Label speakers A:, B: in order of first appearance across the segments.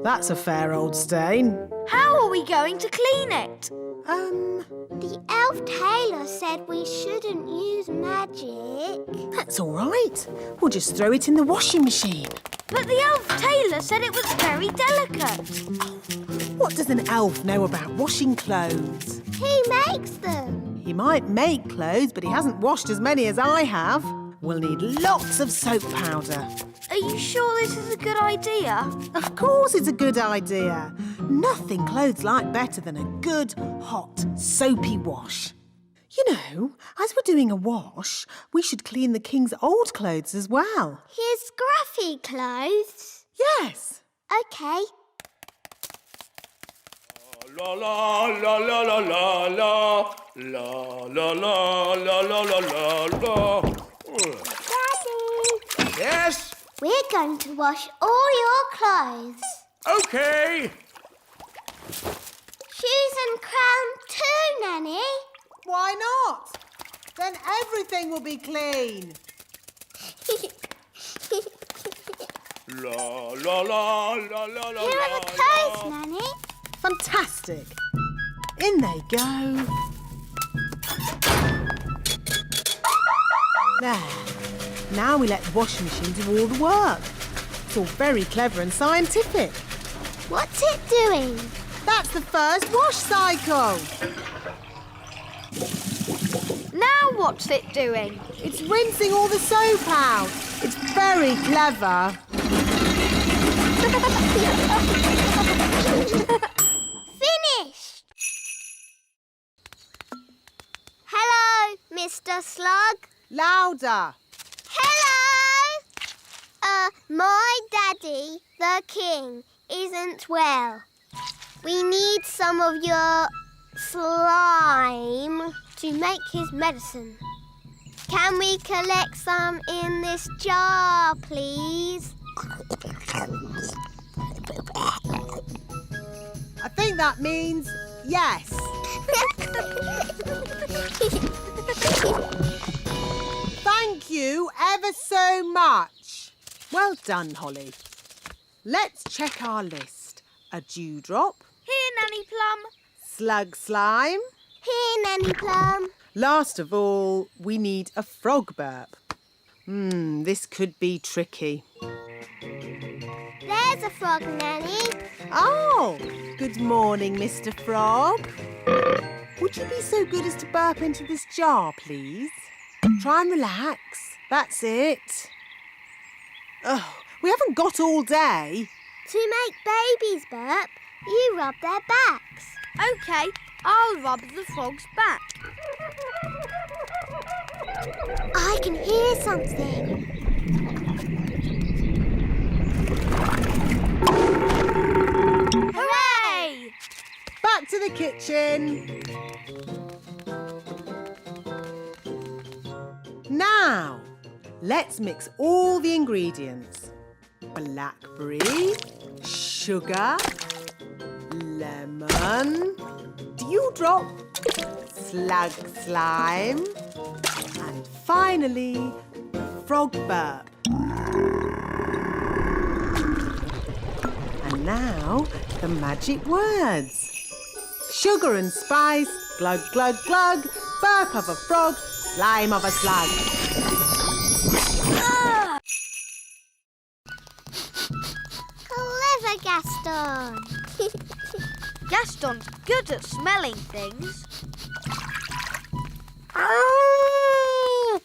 A: That's a fair old stain.
B: How are we going to clean it?
C: The elf tailor said we shouldn't use magic.
A: That's all right. We'll just throw it in the washing machine.
B: But the elf tailor said it was very delicate.
A: What does an elf know about washing clothes?
C: He makes them.
A: He might make clothes, but he hasn't washed as many as I have. We'll need lots of soap powder.
B: Are you sure this is a good idea?
A: Of course it's a good idea. Nothing clothes like better than a good, hot, soapy wash. You know, as we're doing a wash, we should clean the king's old clothes as well.
C: His scruffy clothes?
A: Yes.
C: OK.
D: La la la la la la la la la la la la la la.
C: Daddy!
D: Yes?
C: We're going to wash all your clothes.
D: Okay.
C: Shoes and crown too, Nanny.
A: Why not? Then everything will be clean.
D: La la la la la la.
C: Here are the clothes, Nanny.
A: Fantastic. In they go. There. Now we let the washing machine do all the work. It's all very clever and scientific.
C: What's it doing?
A: That's the first wash cycle.
B: Now what's it doing?
A: It's rinsing all the soap out. It's very clever.
C: Finished! Hello, Mr. Slug.
A: Louder.
C: Hello! My daddy, the king, isn't well. We need some of your slime to make his medicine. Can we collect some in this jar, please?
A: I think that means yes. Thank you ever so much. Well done, Holly. Let's check our list. A dewdrop,
B: Here, Nanny Plum.
A: slug slime.
C: Here, Nanny Plum.
A: Last of all, we need a frog burp. This could be tricky.
C: There's a frog, Nanny.
A: Oh, good morning, Mr. Frog. Would you be so good as to burp into this jar, please? Try and relax. That's it. Oh, we haven't got all day.
C: To make babies burp, you rub their backs.
B: OK, I'll rub the frog's back.
C: I can hear something.
B: Hooray!
A: Back to the kitchen. Now, let's mix all the ingredients. Blackberry, sugar, lemon, dewdrop, slug slime, and finally, frog burp. And now, the magic words. Sugar and spice, glug, glug, glug, burp of a frog, slime of a slug.
C: Clever, Gaston.
B: Gaston's good at smelling things.
C: Oh.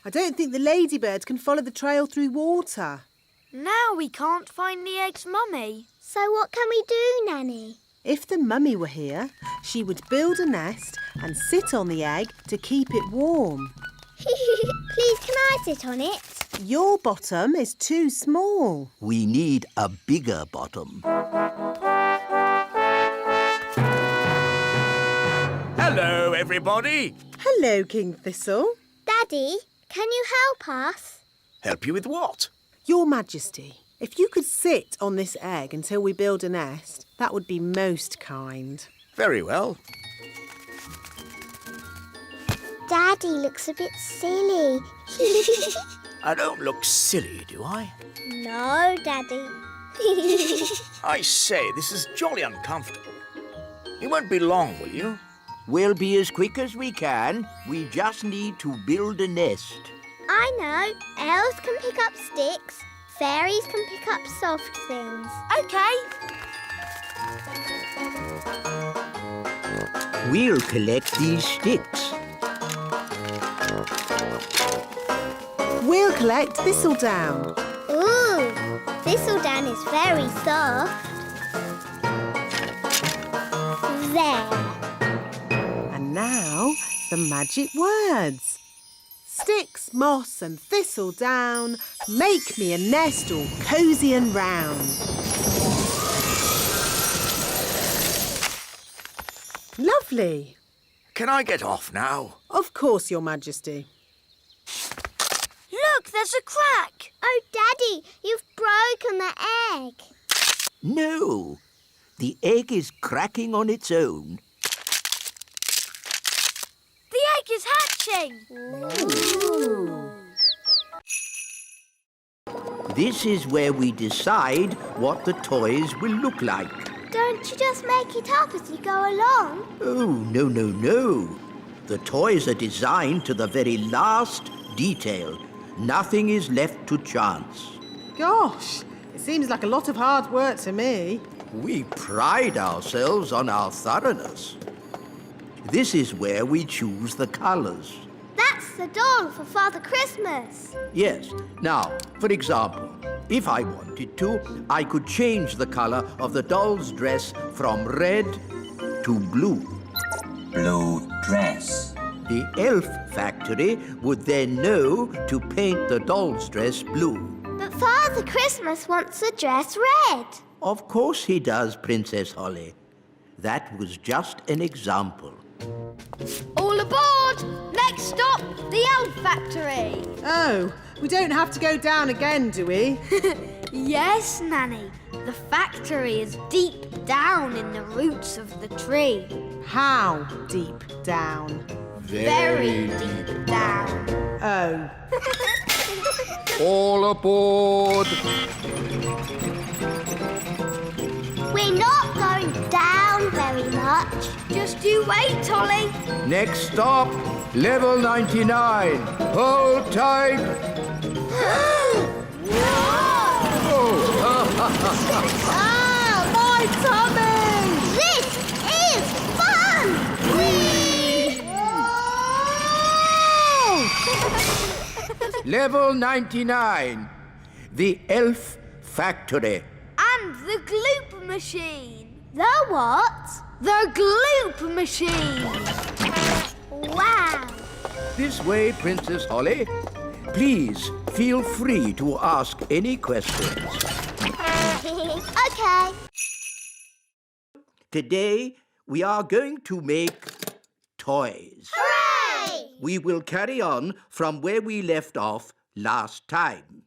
A: I don't think the ladybirds can follow the trail through water.
B: Now we can't find the egg's mummy.
C: So what can we do, Nanny?
A: If the mummy were here, she would build a nest and sit on the egg to keep it warm.
C: Please, can I sit on it?
A: Your bottom is too small.
E: We need a bigger bottom.
D: Hello, everybody.
A: Hello, King Thistle.
C: Daddy, can you help us?
D: Help you with what?
A: Your Majesty, if you could sit on this egg until we build a nest, that would be most kind.
D: Very well.
C: Daddy looks a bit silly.
F: I don't look silly, do I?
C: No, Daddy.
F: I say, this is jolly uncomfortable. You won't be long, will you?
E: We'll be as quick as we can. We just need to build a nest.
C: I know. Elves can pick up sticks. Fairies can pick up soft things.
B: Okay.
E: We'll collect these sticks.
A: We'll collect thistledown.
C: Ooh, thistledown is very soft. There.
A: And now, the magic words. Sticks, moss and thistledown, make me a nest all cosy and round. Lovely.
F: Can I get off now?
A: Of course, Your Majesty.
B: Look, there's a crack.
C: Oh, Daddy, you've broken the egg.
E: No, the egg is cracking on its own.
B: The egg is hatching.
E: This is where we decide what the toys will look like.
C: Don't you just make it up as you go along?
E: Oh, no, no, no. The toys are designed to the very last detail. Nothing is left to chance.
A: Gosh, it seems like a lot of hard work to me.
E: We pride ourselves on our thoroughness. This is where we choose the colours.
C: That's the doll for Father Christmas.
E: Yes. Now, for example, if I wanted to, I could change the colour of the doll's dress from red to blue.
G: Blue dress.
E: The elf factory would then know to paint the doll's dress blue.
C: But Father Christmas wants the dress red.
E: Of course he does, Princess Holly. That was just an example.
B: All aboard! Next stop, the elf factory.
A: Oh, we don't have to go down again, do we?
B: Yes, Nanny. The factory is deep down in the roots of the tree.
A: How deep down?
B: Very deep down.
A: Oh.
E: All aboard!
C: We're not going down very much.
B: Just you wait, Ollie.
E: Next stop, level 99. Hold tight.
A: Ah, my tummy!
C: This is fun!
E: Level 99. The elf factory.
B: And the gloop machine.
C: The what?
B: The gloop machine.
C: Wow.
E: This way, Princess Holly. Please feel free to ask any questions.
C: Okay.
E: Today, we are going to make toys.
C: Hooray!
E: We will carry on from where we left off last time.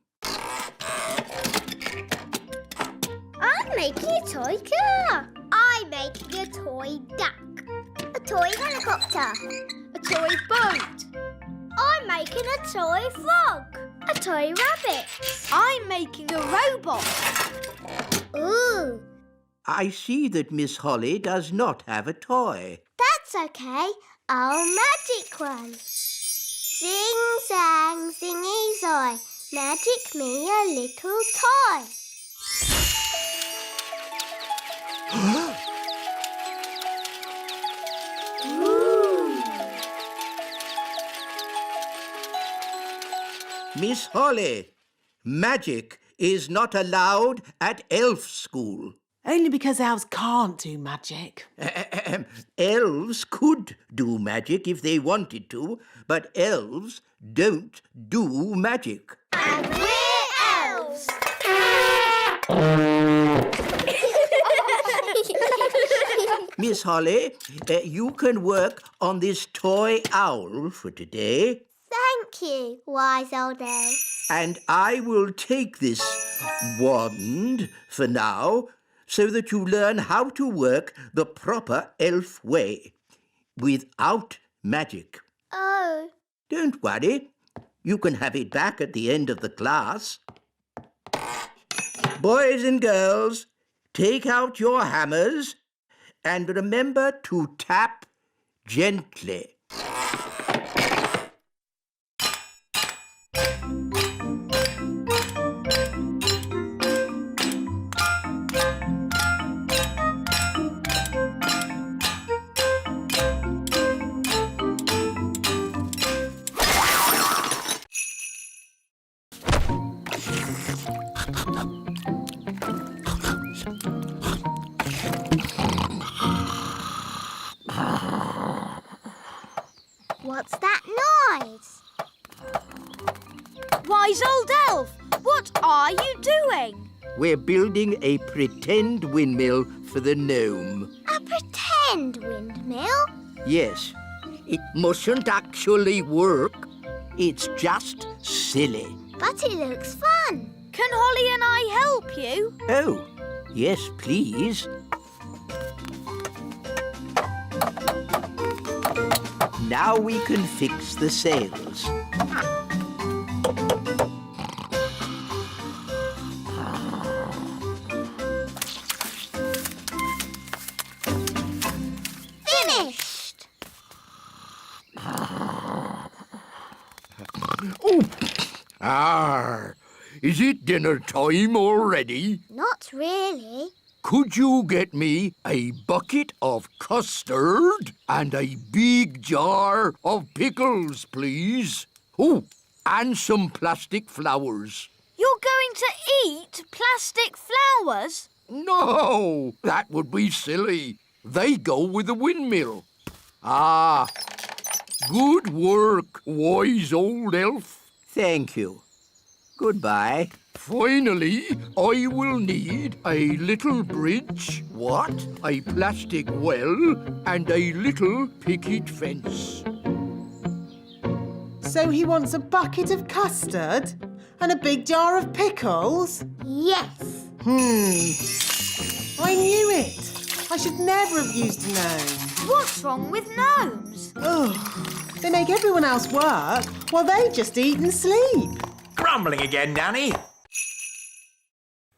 C: I'm making a toy car. I'm making a toy duck. A toy helicopter. A toy boat. I'm making a toy frog. A toy rabbit.
B: I'm making a robot.
C: Ooh,
E: I see that Miss Holly does not have a toy.
C: that's okay. I'll magic one. Zing, zang, zingy, zoy. Magic me a little toy.
E: Miss Holly, magic is not allowed at elf school.
A: Only because elves can't do magic.
E: Elves could do magic if they wanted to, but elves don't do magic.
C: And we're elves.
E: Miss Holly, you can work on this toy owl for today,
C: Thank you, wise old elf.
E: and I will take this wand for now so that you learn how to work the proper elf way, without magic.
C: Oh,
E: Don't worry. You can have it back at the end of the class. Boys and girls, take out your hammers and remember to tap gently.
C: What's that noise?
B: Wise old elf, what are you doing?
E: We're building a pretend windmill for the gnome.
C: A pretend windmill?
E: Yes, it mustn't actually work. It's just silly.
C: But it looks fun.
B: Can Holly and I help you?
E: Oh, yes, please. Now we can fix the sails.
C: Finished.
E: Is it dinner time already?
C: Not really.
E: Could you get me a bucket of custard and a big jar of pickles, please? Oh, and some plastic flowers.
B: You're going to eat plastic flowers?
E: No, that would be silly. They go with the windmill. Ah, good work, wise old elf. Thank you. Goodbye. Finally, I will need a little bridge, a plastic well, and a little picket fence.
A: So he wants a bucket of custard and a big jar of pickles?
C: Yes.
A: I knew it. I should never have used a gnome.
B: What's wrong with gnomes?
A: Ugh. They make everyone else work while they just eat and sleep.
F: Grumbling again, Nanny.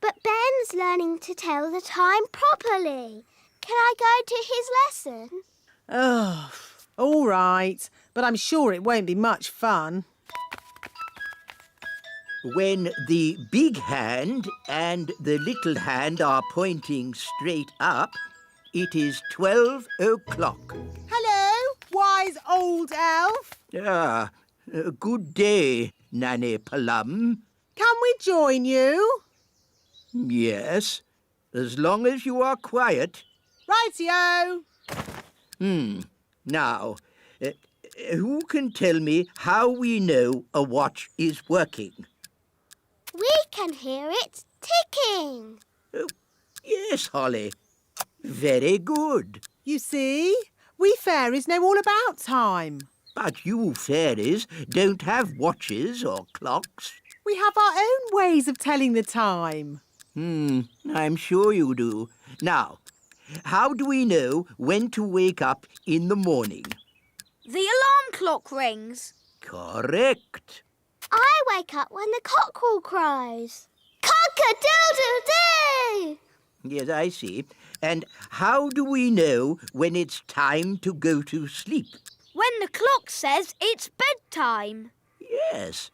C: But Ben's learning to tell the time properly. Can I go to his lesson?
A: Oh, all right. But I'm sure it won't be much fun.
E: When the big hand and the little hand are pointing straight up, it is 12 o'clock.
A: Hello, wise old elf.
E: Good day, Nanny Plum.
A: Can we join you?
E: Yes, as long as you are quiet.
A: Rightio.
E: Now, who can tell me how we know a watch is working?
C: We can hear it ticking.
E: Oh, yes, Holly. Very good.
A: You see, we fairies know all about time.
E: But you fairies don't have watches or clocks.
A: We have our own ways of telling the time.
E: I'm sure you do. Now, how do we know when to wake up in the morning?
B: The alarm clock rings.
E: Correct.
C: I wake up when the cockerel crows. Cock-a-doodle-doo!
E: Yes, I see. And how do we know when it's time to go to sleep?
B: When the clock says it's bedtime.
E: Yes,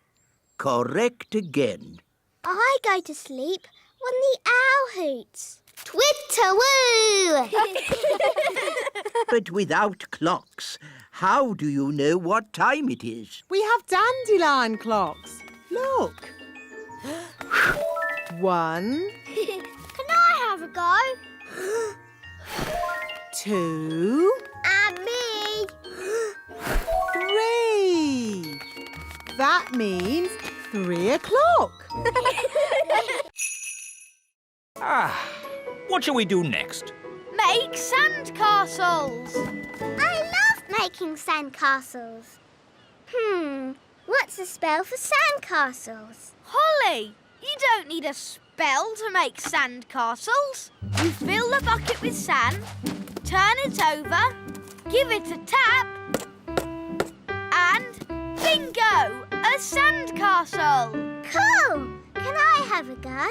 E: correct again.
C: I go to sleep when the owl hoots. Twitter-woo!
E: But without clocks, how do you know what time it is?
A: We have dandelion clocks. Look. 1,
C: Can I have a go?
A: 2,
C: And me.
A: 3. That means 3 o'clock.
F: What shall we do next?
B: Make sandcastles.
C: I love making sandcastles. What's the spell for sandcastles?
B: Holly, you don't need a spell to make sandcastles. You fill the bucket with sand, turn it over, give it a tap, and bingo! A sandcastle!
C: Cool! Can I have a go?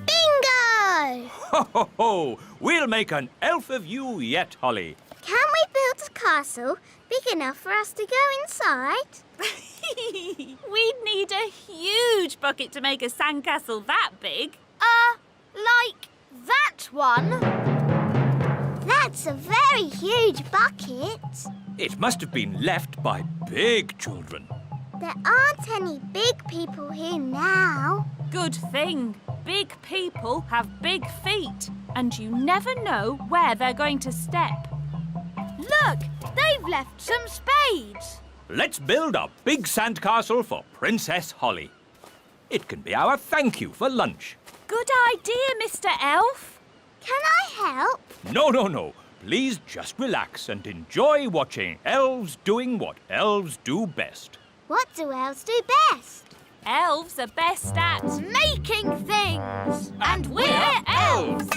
C: Bingo!
H: Ho, ho, ho! We'll make an elf of you yet, Holly.
C: Can we build a castle big enough for us to go inside?
I: We'd need a huge bucket to make a sandcastle that big.
B: Like that one?
C: That's a very huge bucket.
H: It must have been left by big children.
C: There aren't any big people here now.
I: Good thing. Big people have big feet, and you never know where they're going to step.
B: Look, they've left some spades.
H: Let's build a big sandcastle for Princess Holly. It can be our thank you for lunch.
I: Good idea, Mr. Elf.
C: Can I help?
H: No, no, no. Please just relax and enjoy watching elves doing what elves do best.
C: What do elves do best?
I: Elves are best at...
B: Making things.
I: And we're elves!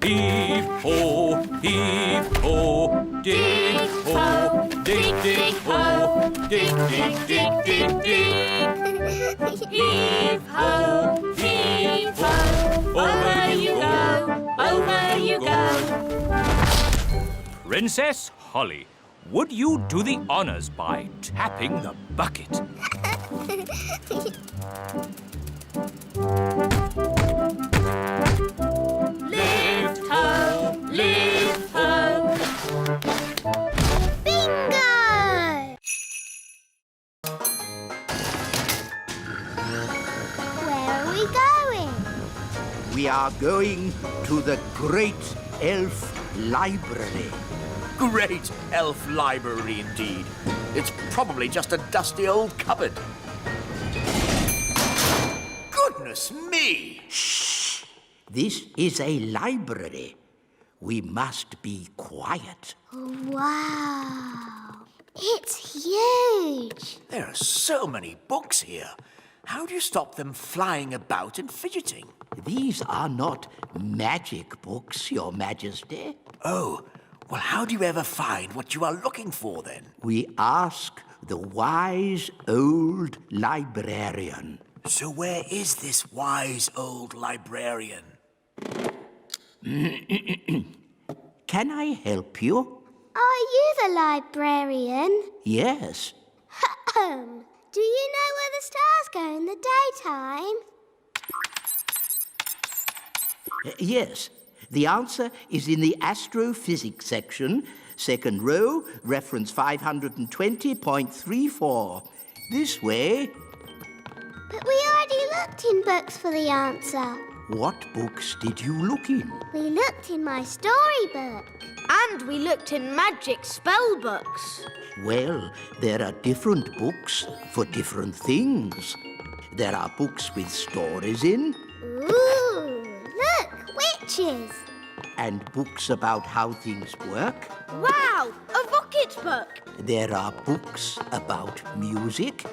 H: Heave-ho, heave-ho, dig-ho, dig-dig-ho, dig-dig-dig-dig-dig.
I: Heave-ho, heave-ho, over you go.
H: Princess Holly, would you do the honors by tapping the bucket?
I: Lift ho, lift ho.
C: Bingo! Where are we going?
E: We are going to the Great Elf Library.
F: Great elf library indeed. It's probably just a dusty old cupboard. Goodness me!
E: Shh! This is a library. We must be quiet.
C: Wow! It's huge!
F: There are so many books here. How do you stop them flying about and fidgeting?
E: These are not magic books, Your Majesty.
F: Oh, well, how do you ever find what you are looking for, then?
E: We ask the wise old librarian.
F: So where is this wise old librarian?
E: Can I help you?
C: Are you the librarian?
E: Yes.
C: Do you know where the stars go in the daytime?
E: Yes. The answer is in the astrophysics section, second row, reference 520.34. This way.
C: But we already looked in books for the answer.
E: What books did you look in?
C: We looked in my storybook.
B: And we looked in magic spell books.
E: Well, there are different books for different things. There are books with stories in,
C: Ooh, look, witches.
E: and books about how things work.
B: Wow, a rocket book.
E: There are books about music,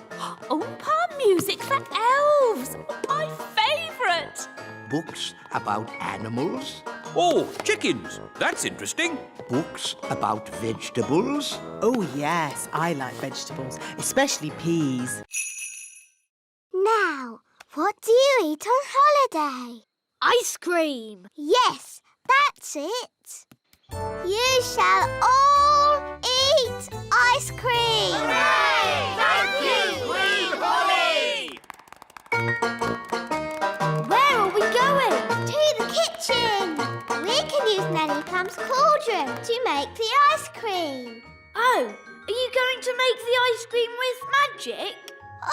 I: Oompa music for elves. My favourite.
E: books about animals,
H: Oh, chickens. That's interesting.
E: books about vegetables.
A: Oh, yes, I like vegetables, especially peas.
C: Now, what do you eat on holiday?
B: Ice cream.
C: Yes, that's it. You shall all eat ice cream.
B: Hooray! Thank you,
H: Queen Holly!
B: Where are we going?
C: To the kitchen. We can use Nanny Plum's cauldron to make the ice cream.
B: Oh, are you going to make the ice cream with magic?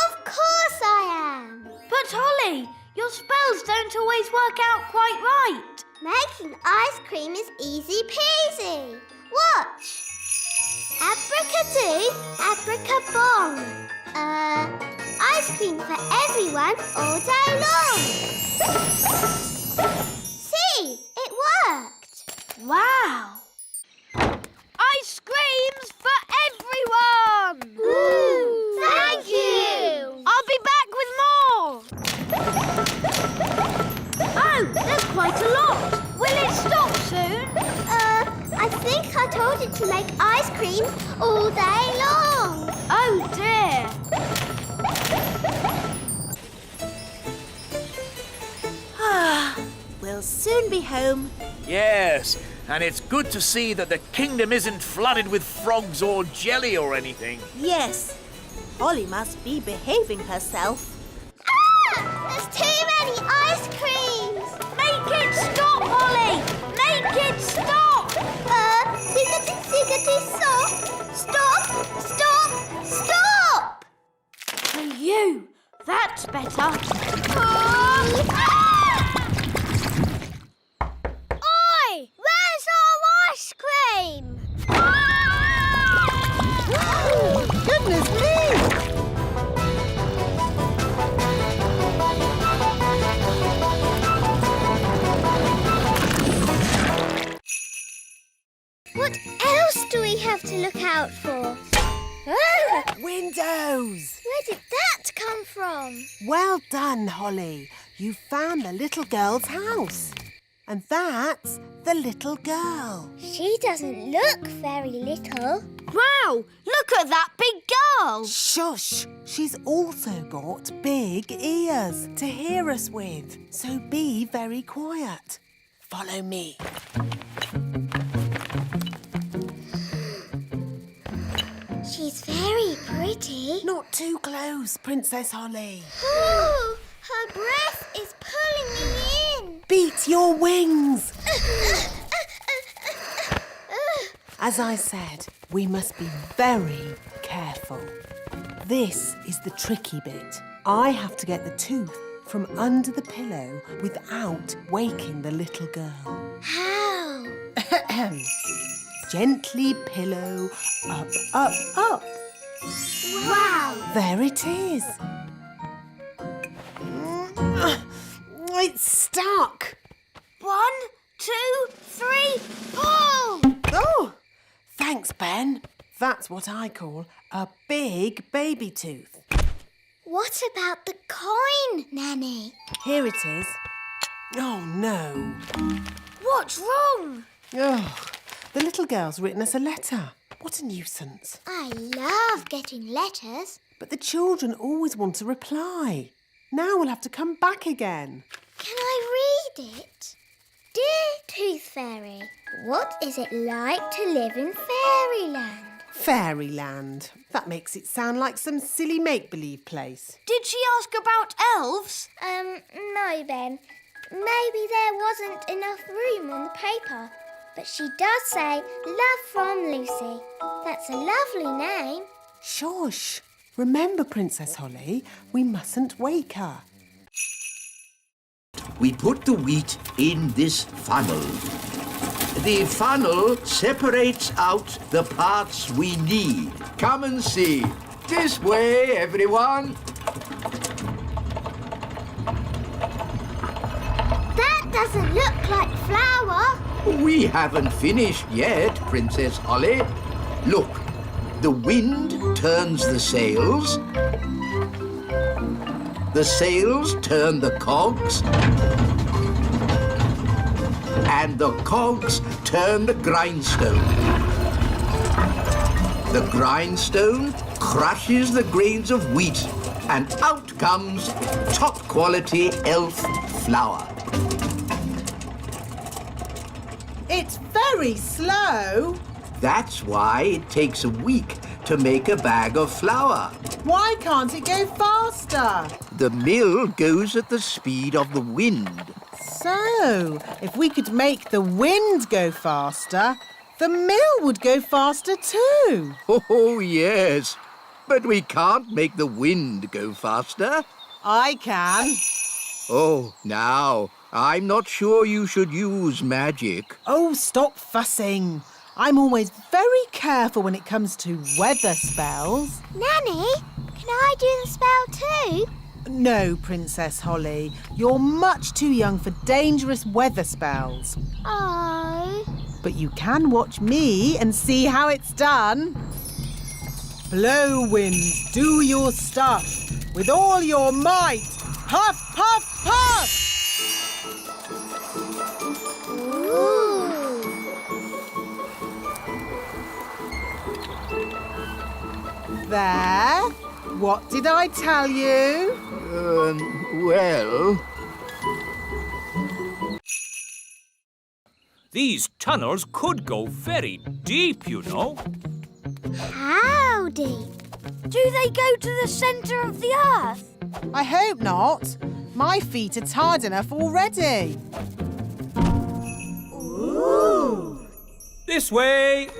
C: Of course I am.
B: But Holly, your spells don't always work out quite right.
C: Making ice cream is easy peasy. Watch. Abracadoo, abracabong. Ice cream for everyone all day long. See, it worked.
B: Wow. Ice creams for everyone!
C: Ooh, thank you.
B: I'll be back with more! Oh, there's quite a lot. Will it stop?
C: I told it to make ice cream all day long.
B: Oh dear.
A: We'll soon be home.
F: Yes, and it's good to see that the kingdom isn't flooded with frogs or jelly or anything.
A: Yes. Holly must be behaving herself.
C: There's too many ice creams.
B: Make it stop, Holly! Make it stop!
C: Ziggity, stop! Stop! Stop! Stop!
B: And you! That's better.
C: Oi! Where's our ice cream?
A: Goodness me!
C: What else do we have to look out for?
A: Windows!
C: Where did that come from?
A: Well done, Holly. You found the little girl's house. And that's the little girl.
C: She doesn't look very little.
B: Wow! Look at that big girl!
A: Shush! She's also got big ears to hear us with. So be very quiet. Follow me.
C: She's very pretty.
A: Not too close, Princess Holly.
C: Oh, her breath is pulling me in.
A: Beat your wings. As I said, we must be very careful. This is the tricky bit. I have to get the tooth from under the pillow without waking the little girl.
C: How?
A: Gently pillow up, up, up.
C: Wow.
A: There it is. It's stuck.
B: 1, 2, 3, pull!
A: Oh, thanks, Ben. That's what I call a big baby tooth.
C: What about the coin, Nanny?
A: Here it is. Oh, no.
B: What's wrong?
A: Oh, the little girl's written us a letter. What a nuisance.
C: I love getting letters.
A: But the children always want a reply. Now we'll have to come back again.
C: Can I read it? Dear Tooth Fairy, what is it like to live in fairyland?
A: Fairyland. That makes it sound like some silly make-believe place.
B: Did she ask about elves?
C: No, Ben. Maybe there wasn't enough room on the paper. But she does say, love from Lucy. That's a lovely name.
A: Shush. Remember, Princess Holly, we mustn't wake her.
E: We put the wheat in this funnel. The funnel separates out the parts we need. Come and see. This way, everyone.
C: That doesn't look like flour.
E: We haven't finished yet, Princess Holly. Look, the wind turns the sails. The sails turn the cogs. And the cogs turn the grindstone. The grindstone crushes the grains of wheat, and out comes top-quality elf flour.
A: It's very slow.
E: That's why it takes a week to make a bag of flour.
A: Why can't it go faster?
E: The mill goes at the speed of the wind.
A: So, if we could make the wind go faster, the mill would go faster too.
E: Oh, yes. But we can't make the wind go faster.
A: I can.
E: Oh, now, I'm not sure you should use magic.
A: Oh, stop fussing. I'm always very careful when it comes to weather spells.
C: Nanny, can I do the spell too?
A: No, Princess Holly. You're much too young for dangerous weather spells.
C: Oh.
A: But you can watch me and see how it's done. Blow, winds, do your stuff. With all your might. Puff, puff, puff!
C: Ooh.
A: there. What did I tell you?
E: Well...
H: These tunnels could go very deep, you know.
C: How deep?
B: Do they go to the centre of the earth?
A: I hope not. My feet are tired enough already. Ooh.
H: This way.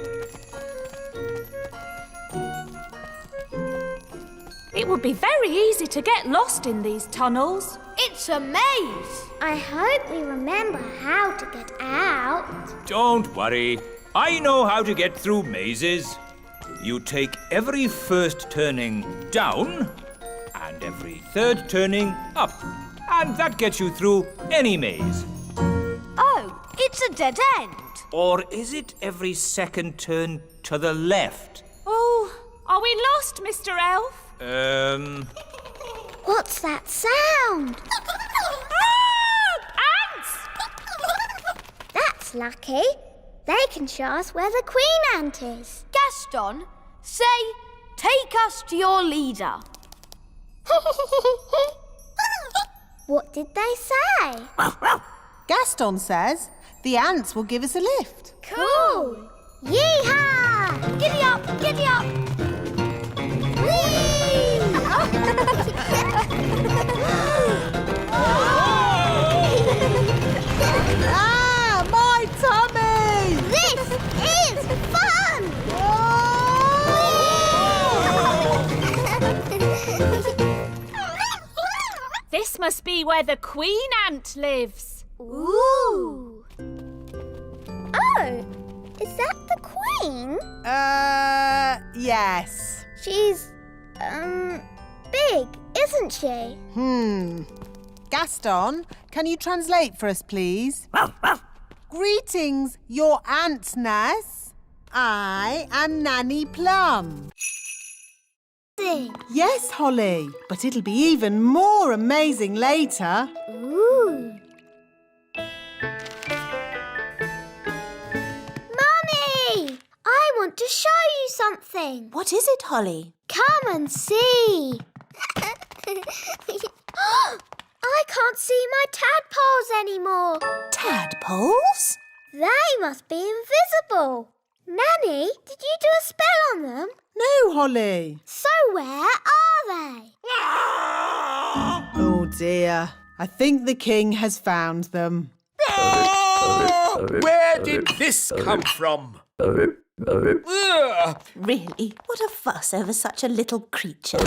I: It would be very easy to get lost in these tunnels.
B: It's a maze.
C: I hope we remember how to get out.
H: Don't worry. I know how to get through mazes. You take every first turning down and every third turning up. And that gets you through any maze.
B: Oh, it's a dead end.
H: Or is it every second turn to the left?
I: Oh, are we lost, Mr. Elf?
C: What's that sound?
I: Ants!
C: That's lucky. They can show us where the queen ant is.
B: Gaston, say, take us to your leader.
C: What did they say?
A: Gaston says the ants will give us a lift.
C: Cool! Yee-haw!
B: Giddy up, giddy up.
A: Ah, my tummy!
C: This is fun!
I: This must be where the queen ant lives.
C: Ooh! Oh, is that the queen?
A: Yes.
C: She's, big, isn't she?
A: Gaston, can you translate for us, please? Greetings, your antness. I am Nanny Plum. Yes, Holly, but it'll be even more amazing later.
C: Ooh. Mummy! I want to show you something.
A: What is it, Holly?
C: Come and see. I can't see my tadpoles anymore.
A: Tadpoles?
C: They must be invisible. Nanny, did you do a spell on them?
A: No, Holly.
C: So where are they?
A: Oh, dear. I think the king has found them.
F: Where did this come from? Ugh.
J: Really? What a fuss over such a little creature.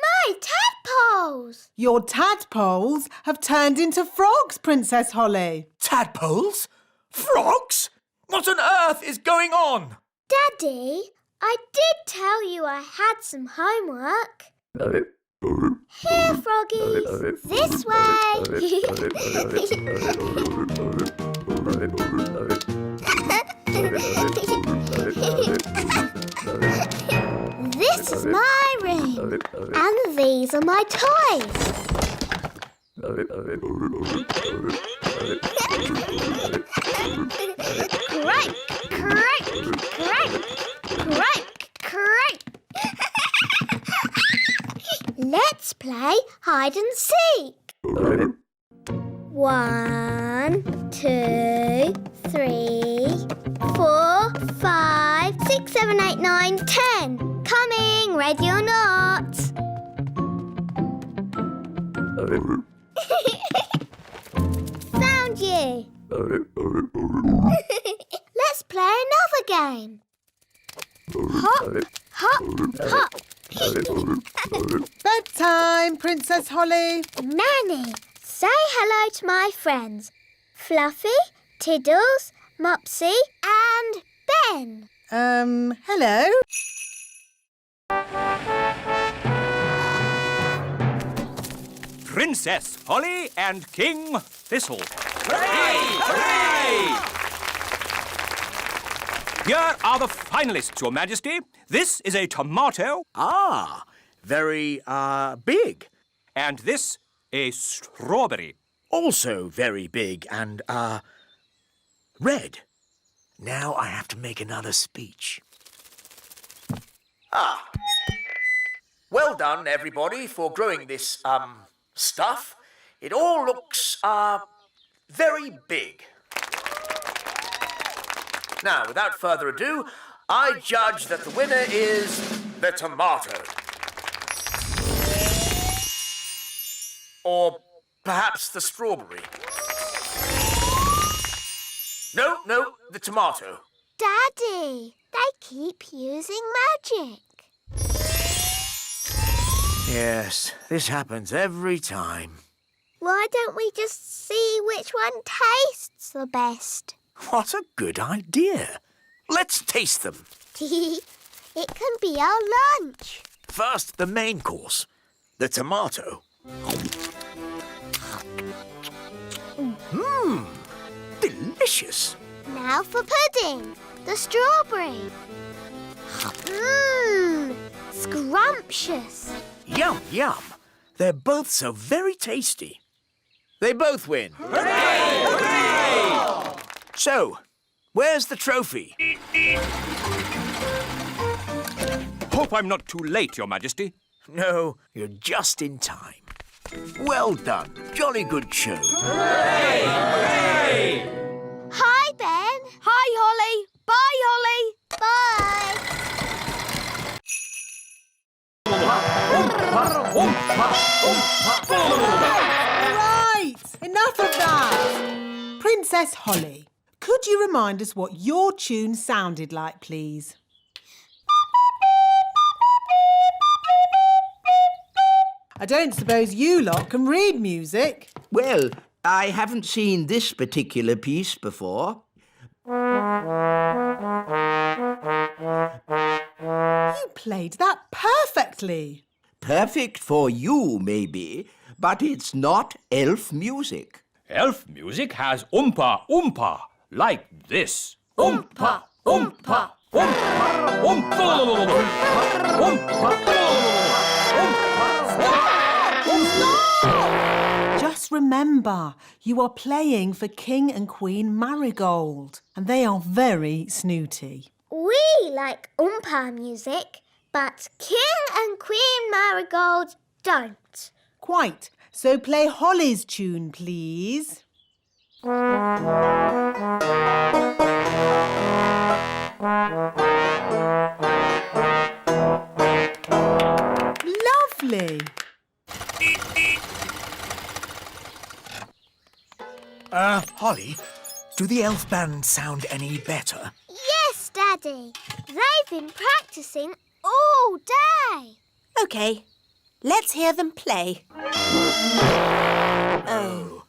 C: My tadpoles!
A: Your tadpoles have turned into frogs, Princess Holly.
F: Tadpoles? Frogs? What on earth is going on?
C: Daddy, I did tell you I had some homework. Here, froggies. This way. This is my room. And these are my toys. Crank, crank, crank, crank, crank. Let's play hide and seek. 1, 2, 3, 4, 5, 6, 7, 8, 9, 10. Coming, ready or not. Found you. Let's play another game. Hop, hop, hop.
A: Bedtime, Princess Holly.
C: Nanny, say hello to my friends. Fluffy, Tiddles, Mopsy and Ben.
A: Hello?
H: Princess Holly and King Thistle.
F: Hooray!
H: Here are the finalists, Your Majesty. This is a tomato.
F: Ah, very, big.
H: And this, a strawberry.
F: Also very big and, red. Now I have to make another speech. Well done, everybody, for growing this, stuff. It all looks, very big. Now, without further ado, I judge that the winner is the tomato. Or perhaps the strawberry. No, the tomato.
C: Daddy, they keep using magic.
F: Yes, this happens every time.
C: Why don't we just see which one tastes the best?
F: What a good idea. Let's taste them.
C: It can be our lunch.
F: First, the main course, the tomato. Mmm, delicious.
C: Now for pudding, the strawberry. Mmm, scrumptious.
F: Yum, yum. They're both so very tasty. They both win.
H: Hooray! Hooray!
F: So, where's the trophy?
H: Hope I'm not too late, Your Majesty.
F: No, you're just in time. Well done. Jolly good show.
H: Hooray! Hooray!
C: Hi, Ben.
B: Hi, Holly. Bye, Holly.
C: Bye.
A: Right, enough of that. Princess Holly, could you remind us what your tune sounded like, please? I don't suppose you lot can read music.
E: Well, I haven't seen this particular piece before.
A: You played that perfectly.
E: Perfect for you, maybe, but it's not elf music.
H: Elf music has oompa oompa, like this. Oompa oompa oompa oompa
A: Just remember, you are playing for King and Queen Marigold, and they are very snooty.
C: We like Oompa music, but King and Queen Marigold don't.
A: Quite. So play Holly's tune, please. Lovely.
F: Holly, do the elf band sound any better?
C: Yes, Daddy. They've been practicing all day.
J: OK, let's hear them play. Oh.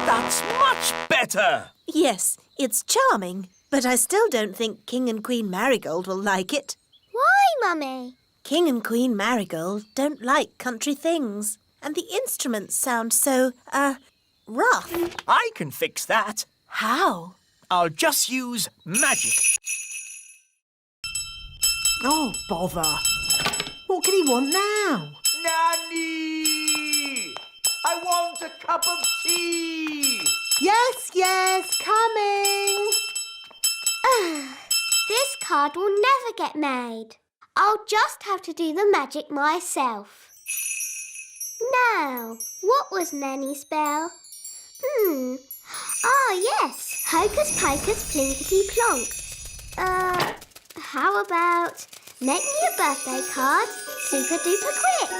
F: That's much better!
J: Yes, it's charming, but I still don't think King and Queen Marigold will like it.
C: Why, Mummy?
J: King and Queen Marigold don't like country things, and the instruments sound so, rough.
F: I can fix that.
J: How?
F: I'll just use magic.
A: Oh, bother. What can he want now?
F: Nanny! I want a cup of tea!
A: Yes, coming.
C: This card will never get made. I'll just have to do the magic myself. Now, what was Nanny's spell? Yes. Hocus pocus plinkety plonk. How about make me a birthday card super duper quick?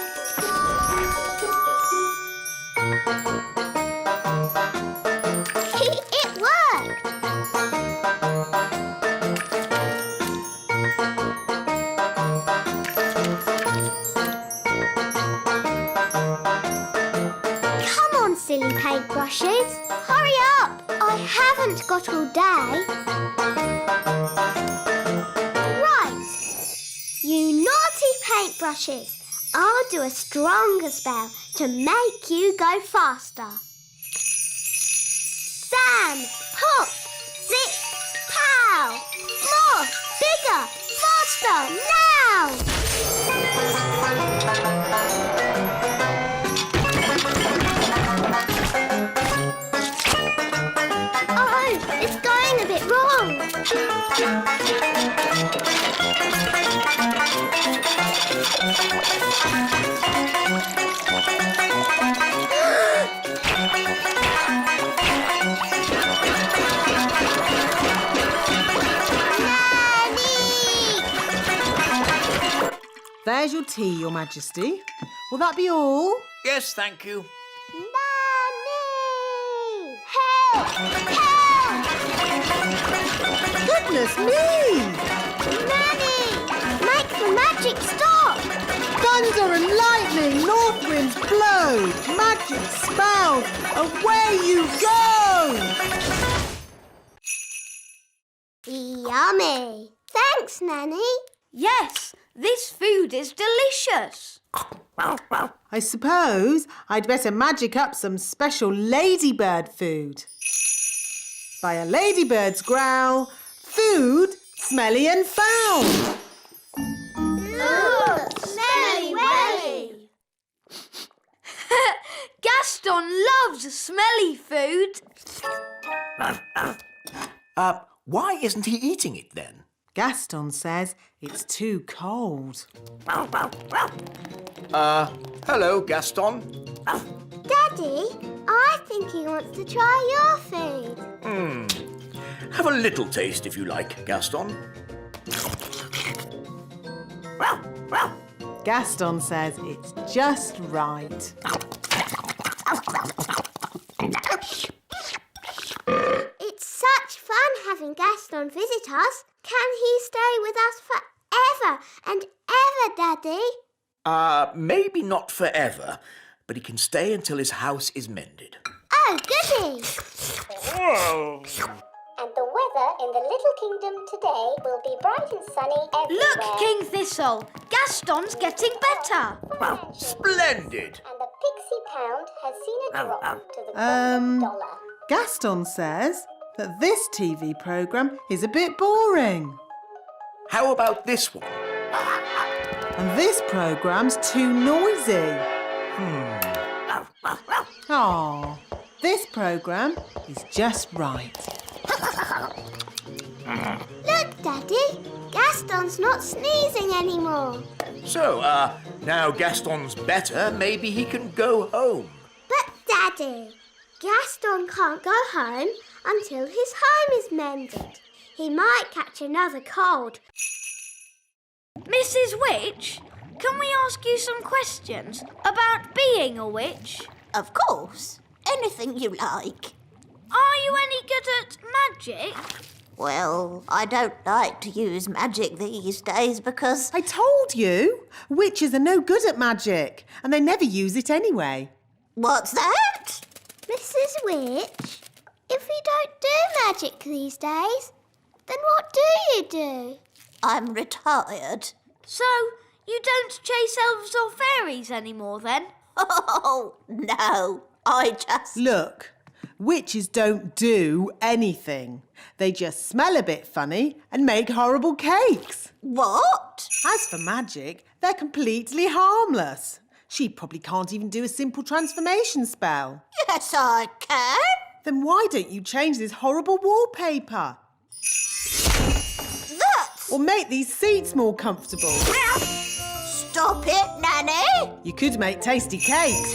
C: It worked! Come on, silly paintbrushes. Hurry up! I haven't got all day. Right. You naughty paintbrushes. I'll do a stronger spell to make you go faster. Sam, pop, zip, pow! More, bigger, faster, now!
A: There's your tea, Your Majesty. Will that be all?
F: Yes, thank you.
C: Nanny! Help! Help!
A: Goodness me!
C: Nanny! Make the magic stop!
A: Thunder and lightning, north winds blow, magic spells, away you go!
C: Yummy! Thanks, Nanny.
B: Yes, this food is delicious.
A: I suppose I'd better magic up some special ladybird food. By a ladybird's growl, food smelly and foul.
C: Ooh, smelly welly!
B: Gaston loves smelly food.
F: Why isn't he eating it then?
A: Gaston says it's too cold.
F: Hello, Gaston.
C: Daddy, I think he wants to try your food.
F: Have a little taste if you like, Gaston.
A: Gaston says it's just right.
C: It's such fun having Gaston visit us. Can he stay with us forever and ever, Daddy?
F: Maybe not forever, but he can stay until his house is mended.
C: Oh, goody! And the weather in the little kingdom today will be bright and sunny everywhere.
B: Look, King Thistle, Gaston's getting better.
F: Splendid!
C: And the pixie pound has seen a drop to the $1.
A: Gaston says that this TV programme is a bit boring.
F: How about this one?
A: And this programme's too noisy. Aw, this programme is just right.
C: Look, Daddy, Gaston's not sneezing anymore.
F: So, now Gaston's better, maybe he can go home.
C: But, Daddy, Gaston can't go home until his home is mended. He might catch another cold.
B: Mrs. Witch, can we ask you some questions about being a witch?
J: Of course. Anything you like.
B: Are you any good at magic?
J: Well, I don't like to use magic these days because...
A: I told you, witches are no good at magic, and they never use it anyway.
J: What's that?
C: Mrs. Witch, if you don't do magic these days, then what do you do?
J: I'm retired.
B: So, you don't chase elves or fairies anymore then?
J: Oh, no. I just...
A: Look, witches don't do anything. They just smell a bit funny and make horrible cakes.
J: What?
A: As for magic, they're completely harmless. She probably can't even do a simple transformation spell.
J: Yes, I can.
A: Then why don't you change this horrible wallpaper?
J: That's...
A: Or make these seats more comfortable.
J: Stop it, Nanny.
A: You could make tasty cakes.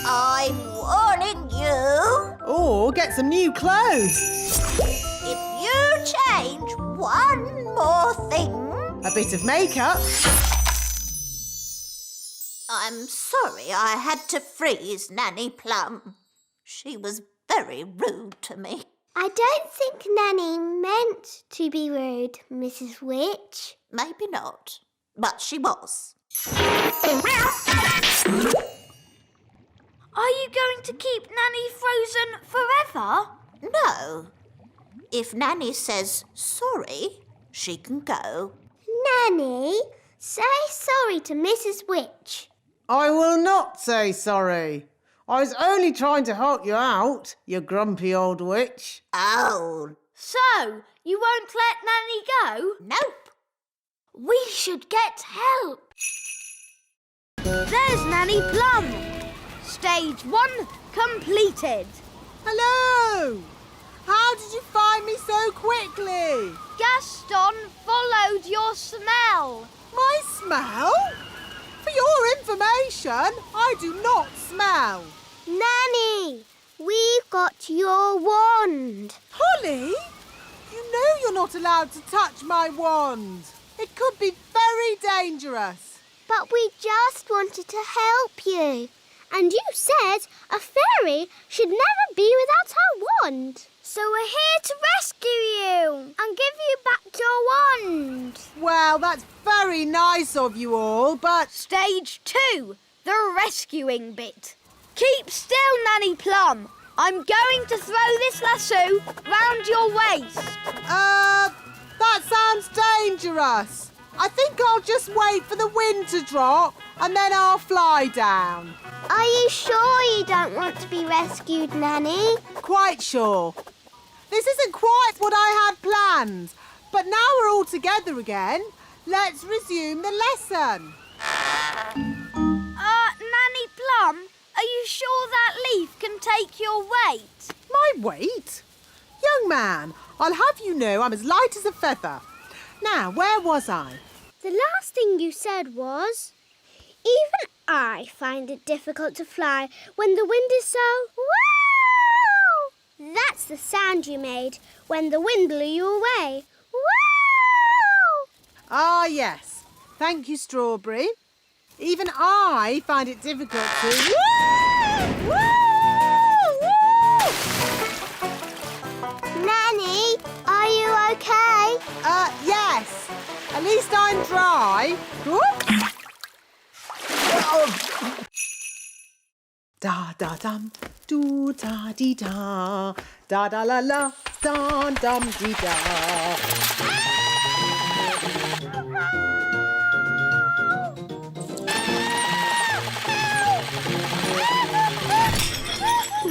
J: I'm warning you.
A: Or get some new clothes.
J: If you change one more thing...
A: A bit of makeup.
J: I'm sorry I had to freeze Nanny Plum. She was very rude to me.
C: I don't think Nanny meant to be rude, Mrs. Witch.
J: Maybe not, but she was.
B: Are you going to keep Nanny frozen forever?
J: No. If Nanny says sorry, she can go.
C: Nanny, say sorry to Mrs. Witch.
A: I will not say sorry. I was only trying to help you out, you grumpy old witch.
J: Oh.
B: So, you won't let Nanny go?
J: Nope.
B: We should get help. There's Nanny Plum. Stage 1 completed.
A: Hello! How did you find me so quickly?
B: Gaston followed your smell.
A: My smell? information, I do not smell.
C: Nanny, we've got your wand.
A: Holly, you know you're not allowed to touch my wand. It could be very dangerous.
C: But we just wanted to help you. And you said a fairy should never be without her wand. So we're here to rescue you and give you back your wand.
A: Well, that's very nice of you all, but...
B: Stage 2, the rescuing bit. Keep still, Nanny Plum. I'm going to throw this lasso round your waist.
A: That sounds dangerous. I think I'll just wait for the wind to drop and then I'll fly down.
C: Are you sure you don't want to be rescued, Nanny?
A: Quite sure. This isn't quite what I had planned, but now we're all together again. Let's resume the lesson.
B: Nanny Plum, are you sure that leaf can take your weight?
A: My weight? Young man, I'll have you know I'm as light as a feather. Now, where was I?
C: The last thing you said was, even I find it difficult to fly when the wind is so... Wow! That's the sound you made when the wind blew you away. Wow!
A: Ah, yes. Thank you, Strawberry. Even I find it difficult to... Woo! Woo!
C: Nanny, are you okay?
A: Yes. At least I'm dry. Whoop. Da da dum, do da dee da, da da la la, da dum dee da.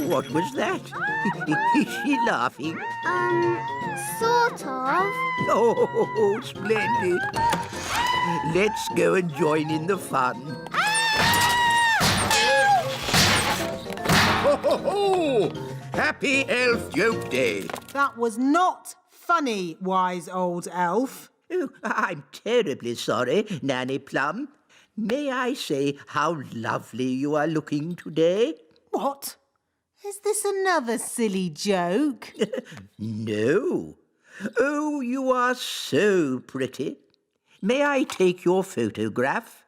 E: What was that? Is she laughing?
C: Sort of.
E: Oh, splendid. Let's go and join in the fun. Ho, ho, ho! Happy Elf Joke Day.
A: That was not funny, wise old elf.
E: Oh, I'm terribly sorry, Nanny Plum. May I say how lovely you are looking today?
A: What? Is this another silly joke?
E: No. Oh, you are so pretty. May I take your photograph?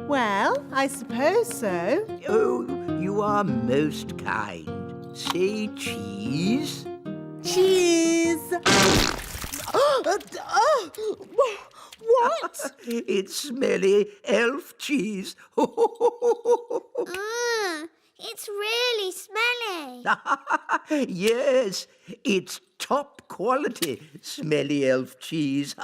A: Well, I suppose so.
E: Oh, you are most kind. Say cheese.
A: Cheese! What?
E: It's smelly elf cheese.
C: It's really smelly.
E: Yes, it's top quality smelly elf cheese.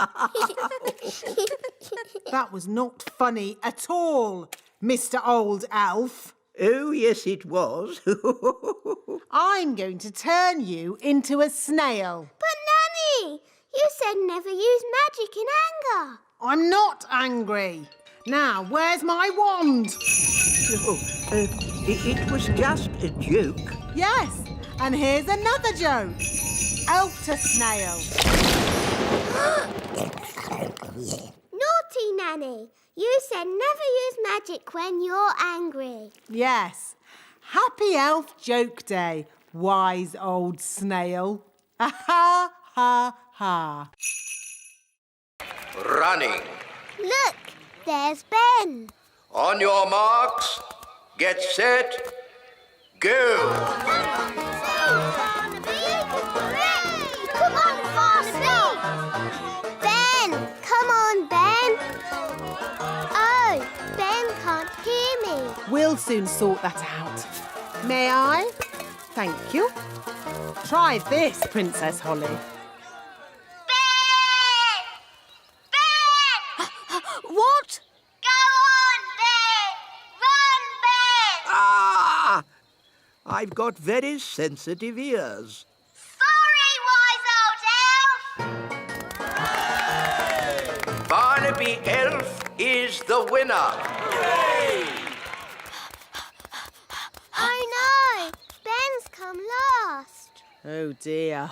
A: That was not funny at all, Mr. Old Elf.
E: Oh, yes, it was.
A: I'm going to turn you into a snail.
C: But Nanny, you said never use magic in anger.
A: I'm not angry. Now, where's my wand?
E: Oh, it was just a joke.
A: Yes, and here's another joke. Elf to snail.
C: Naughty Nanny, you said never use magic when you're angry.
A: Yes. Happy Elf Joke Day, wise old snail. Ha ha ha.
E: Running.
C: Look, there's Ben.
E: On your marks, get set, go.
C: Come on, Barnaby! Ben! Come on, Ben! Oh, Ben can't hear me.
A: We'll soon sort that out. May I? Thank you. Try this, Princess Holly.
C: Ben! Ben!
B: What?
C: Go on, Ben! Run, Ben!
E: Ah! I've got very sensitive ears.
C: Sorry, wise old elf!
E: Barnaby Elf is the winner.
C: I know! Ben's come last.
A: Oh dear.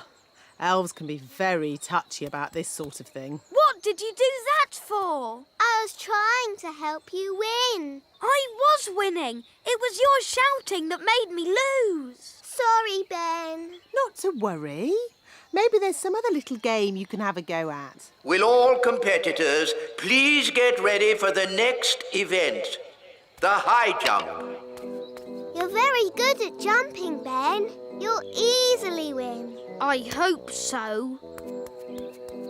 A: Elves can be very touchy about this sort of thing.
B: What What did you do that for?
C: I was trying to help you win.
B: I was winning. It was your shouting that made me lose.
C: Sorry, Ben.
A: Not to worry. Maybe there's some other little game you can have a go at.
E: Will all competitors please get ready for the next event? The high jump.
C: You're very good at jumping, Ben. You'll easily win.
B: I hope so.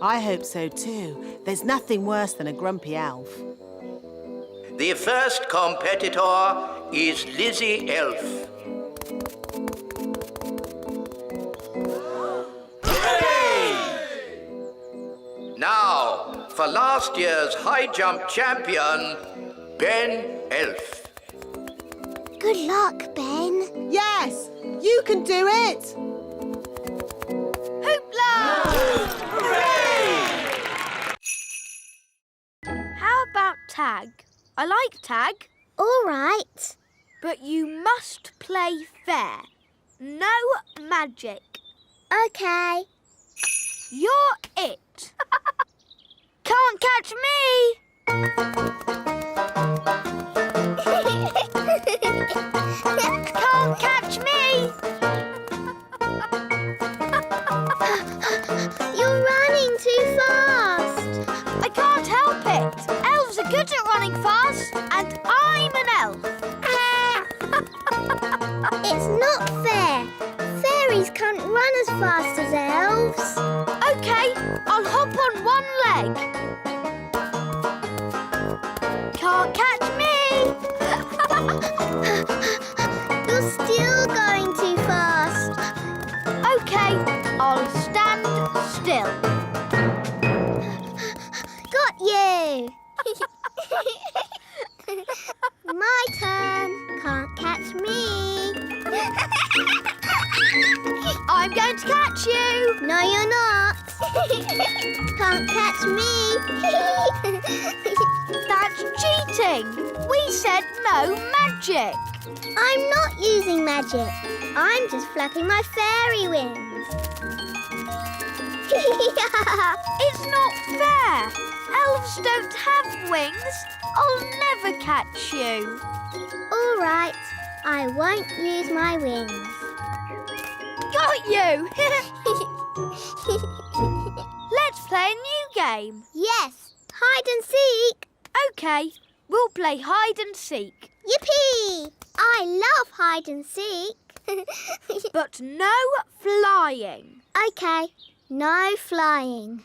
A: I hope so too. There's nothing worse than a grumpy elf.
E: The first competitor is Lizzie Elf. Now, for last year's high jump champion, Ben Elf.
C: Good luck, Ben.
A: Yes, you can do it.
B: Hoopla! How about tag? I like tag.
C: All right.
B: But you must play fair. No magic.
C: Okay.
B: You're it. Can't catch me. Can't catch me.
C: You're running too fast.
B: I can't help it. Elves are good at running fast, and I'm an elf.
C: It's not fair. Fairies can't run as fast as elves.
B: OK, I'll hop on one leg. Can't catch me.
C: You're still going too fast.
B: OK, I'll stand still.
C: Got you. My turn. Can't catch me.
B: I'm going to catch you.
C: No, you're not. Can't catch me.
B: That's cheating. We said no magic.
C: I'm not using magic. I'm just flapping my fairy wings.
B: It's not fair. Elves don't have wings. I'll never catch you.
C: All right. I won't use my wings.
B: Got you. Let's play a new game.
C: Yes. Hide and seek.
B: OK, we'll play hide and seek.
C: Yippee! I love hide and seek.
B: But no flying.
C: OK. No flying.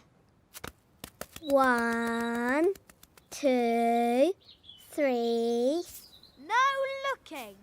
C: 1, 2, 3.
B: No looking.